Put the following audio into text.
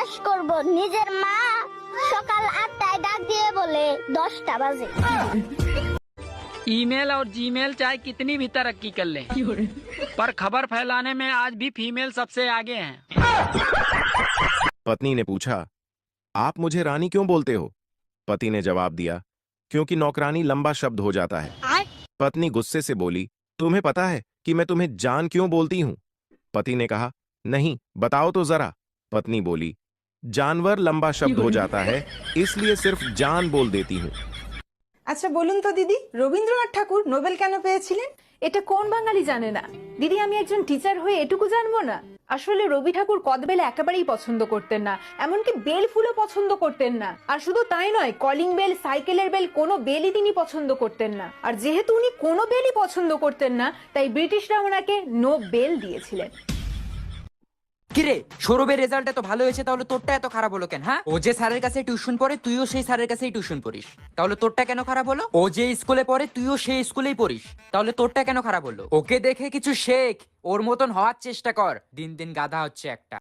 বিশ্বাস করব নিজের মা সকাল 8টায় ডাক দিয়ে বলে 10টা বাজে। ईमेल और जीमेल चाहे कितनी भी तरक्की कर लें, पर खबर फैलाने में आज भी फीमेल सबसे आगे हैं। पत्नी ने पूछा, आप मुझे रानी क्यों बोलते हो? पति ने जवाब दिया, क्योंकि नौकरानी लंबा शब्द हो जाता है। पत्नी गुस्से से बोली, तुम्हें पता है कि मैं तुम्हें जान क्यों बोलती हूं? पति ने कहा, नहीं, बताओ तो जरा। पत्नी बोली, जानवर लंबा शब्द हो जाता है, इसलिए सिर्फ जान बोल देती हूँ। আচ্ছা বলুন তো দিদি, রবীন্দ্রনাথ ঠাকুর নোবেল কেন পেয়েছিলেন? এটা কোন বাঙালি জানে না? দিদি, আমি একজন টিচার হয়ে এটুকু জানবো না? আসলে রবি ঠাকুর কদবেল একেবারেই পছন্দ করতেন না, এমনকি বেল ফুলও পছন্দ করতেন না। আর শুধু তাই নয়, কলিং বেল, সাইকেলের বেল, কোনো বেলই তিনি পছন্দ করতেন না। আর যেহেতু উনি কোনো বেলই পছন্দ করতেন না, তাই ব্রিটিশরা ওনাকে নো বেল দিয়েছিলেন। কিরে, সৌরভের রেজাল্ট এত ভালো হয়েছে, তাহলে তোরটা এত খারাপ হলো কেন? হ্যাঁ, ও যে স্যারের কাছে টিউশন পড়ে, তুইও সেই স্যারের কাছেই টিউশন পড়িস, তাহলে তোরটা কেন খারাপ হলো? ও যে স্কুলে পড়ে, তুইও সেই স্কুলেই পড়িস, তাহলে তোরটা কেন খারাপ হলো? ওকে দেখে কিছু শেখ, ওর মতন হওয়ার চেষ্টা কর, দিন দিন গাধা হচ্ছে একটা।